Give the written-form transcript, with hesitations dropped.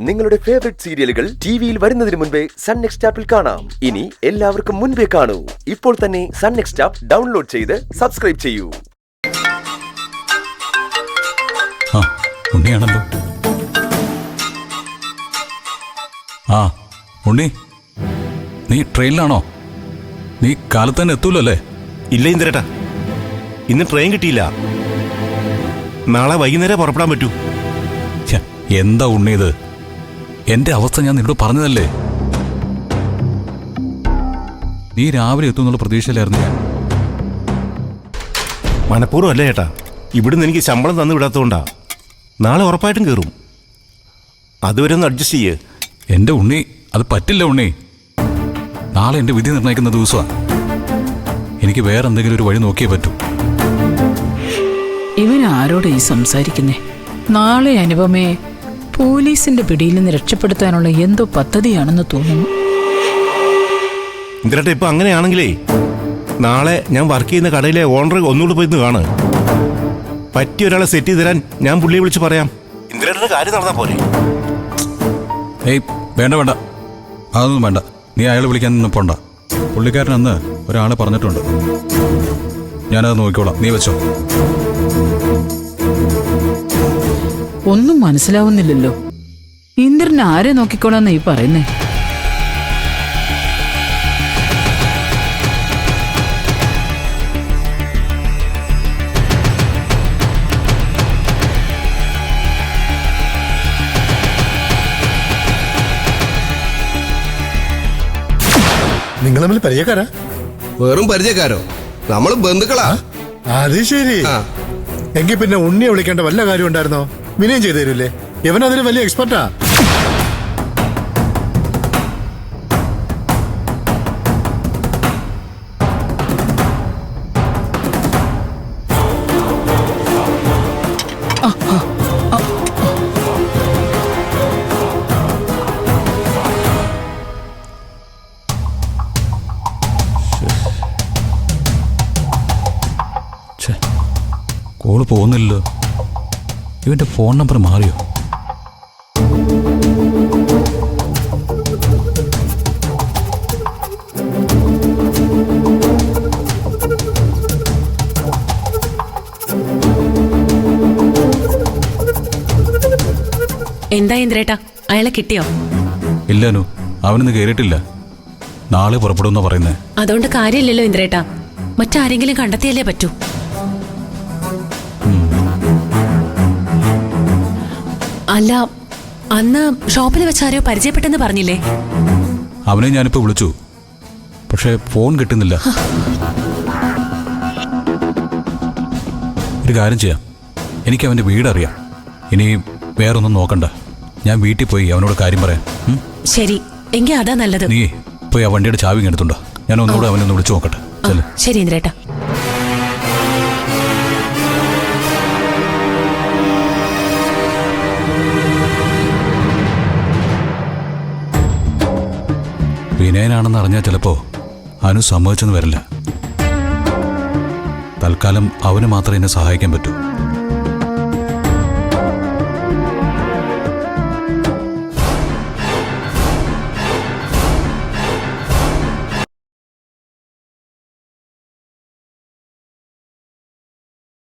നിങ്ങളുടെ ഫേവറേറ്റ് സീരിയലുകൾ ടിവിയിൽ വരുന്നതിന് മുൻപേ സൺ നെക്സ്റ്റ് ആപ്പിൽ കാണാം. ഇനി എല്ലാവർക്കും മുൻപേ കാണൂ. ഇപ്പോൾ തന്നെ സൺ നെക്സ്റ്റ് ആപ്പ് ഡൗൺലോഡ് ചെയ്ത് സബ്സ്ക്രൈബ് ചെയ്യൂ. ഉണ്ണിയാണല്ലോ. ഉണ്ണി, നീ ട്രെയിനിലാണോ? നീ കാലത്ത് തന്നെ എത്തൂല്ലോ അല്ലേ? ഇല്ല ഇന്ദ്രേട്ടാ, ഇന്ന് ട്രെയിൻ കിട്ടിയില്ല. നാളെ വൈകുന്നേരം പുറപ്പെടാൻ പറ്റൂ. എന്താ ഉണ്ണി ഇത്? എന്റെ അവസ്ഥ ഞാൻ നിന്നോട് പറഞ്ഞതല്ലേ. നീ രാവിലെ എത്തുന്നുള്ള പ്രതീക്ഷയിലായിരുന്നു ഞാൻ. മനഃപൂർവ്വം അല്ലേ ചേട്ടാ, ഇവിടുന്ന് എനിക്ക് ശമ്പളം തന്നു വിടാത്തതുകൊണ്ടാ. നാളെ ഉറപ്പായിട്ടും കയറും. അതുവരെ ഒന്ന് അഡ്ജസ്റ്റ് ചെയ്യേ. എന്റെ ഉണ്ണി, അത് പറ്റില്ല ഉണ്ണി. നാളെ എന്റെ വിധി നിർണ്ണയിക്കുന്ന ദിവസമാണ്. എനിക്ക് വേറെ എന്തെങ്കിലും ഒരു വഴി നോക്കിയേ പറ്റൂ. ഇവൻ ആരോട് ഈ സംസാരിക്കുന്നേ? നാളെ അനുപമയെ പോലീസിന്റെ പിടിയിൽ നിന്ന് രക്ഷപ്പെടുത്താനുള്ള എന്തോ പദ്ധതിയാണെന്ന് തോന്നുന്നു. ഇന്ദ്രേട്ടാ, ഇപ്പൊ അങ്ങനെയാണെങ്കിലേ നാളെ ഞാൻ വർക്ക് ചെയ്യുന്ന കടയിലെ ഓണർ ഒന്നുകൂടെ പോയിന്ന് കാണ്. പറ്റിയ ഒരാളെ സെറ്റ് ചെയ്ത് തരാൻ ഞാൻ പുള്ളിയെ വിളിച്ച് പറയാം. ഇന്ദ്രേട്ടന്റെ കാര്യം നടന്നാ പോലെ. ഏയ് വേണ്ട വേണ്ട, അതൊന്നും വേണ്ട. നീ അയാളെ വിളിക്കാനൊന്നും പോണ്ട. പുള്ളിക്കാരൻ അന്ന് ഒരാളെ പറഞ്ഞിട്ടുണ്ട്. ഞാനത് നോക്കിക്കോളാം, നീ വെച്ചോ. ഒന്നും മനസ്സിലാവുന്നില്ലല്ലോ. ഇന്ദ്രൻ ആരെ നോക്കിക്കോളാന്ന് ഈ പറയുന്നേ? നിങ്ങൾ തമ്മിൽ പരിചയക്കാരാ? വെറും പരിചയക്കാരോ? നമ്മള് ബന്ധുക്കളാ. അത് ശരി. എങ്കിൽ പിന്നെ ഉണ്ണിയെ വിളിക്കേണ്ട വല്ല കാര്യം ഉണ്ടായിരുന്നോ? വിനയം ചെയ്തു തരൂല്ലേ? ഇവനതിന് വലിയ എക്സ്പെർട്ടാ. കോള് പോകുന്നില്ലല്ലോ. ഇവന്റെ ഫോൺ നമ്പർ മാറിയോ? എന്താ ഇന്ദ്രേട്ടാ, അയാളെ കിട്ടിയോ? ഇല്ലാനു, അവനൊന്ന് കേറിയിട്ടില്ല. നാളെ പുറപ്പെടുന്ന പറയുന്നേ. അതുകൊണ്ട് കാര്യമില്ലല്ലോ ഇന്ദ്രേട്ടാ, മറ്റാരെങ്കിലും കണ്ടെത്തിയല്ലേ പറ്റൂ. അല്ല, അന്ന് ഷോപ്പിൽ വെച്ചാരോ പരിചയപ്പെട്ടെന്ന് പറഞ്ഞില്ലേ? അവനെ ഞാനിപ്പോ വിളിച്ചു, പക്ഷെ ഫോൺ കിട്ടുന്നില്ല. ഒരു കാര്യം ചെയ്യാം, എനിക്ക് അവന്റെ വീടറിയാം. ഇനി വേറൊന്നും നോക്കണ്ട. ഞാൻ വീട്ടിൽ പോയി അവനോട് കാര്യം പറയാം. ശരി, എങ്കിൽ അതാ നല്ലത്. നീ പോയി ആ വണ്ടിയുടെ ചാവി എടുത്തുണ്ടോ? ഞാൻ ഒന്നുകൂടെ അവനൊന്ന് വിളിച്ചു നോക്കട്ടെ. ശരി ഇന്ദ്രേട്ടാ. വിനയനാണെന്ന് അറിഞ്ഞാൽ ചിലപ്പോ അനു സമ്മതിച്ചെന്ന് വരില്ല. തൽക്കാലം അവന് മാത്രമേ എന്നെ സഹായിക്കാൻ പറ്റൂ.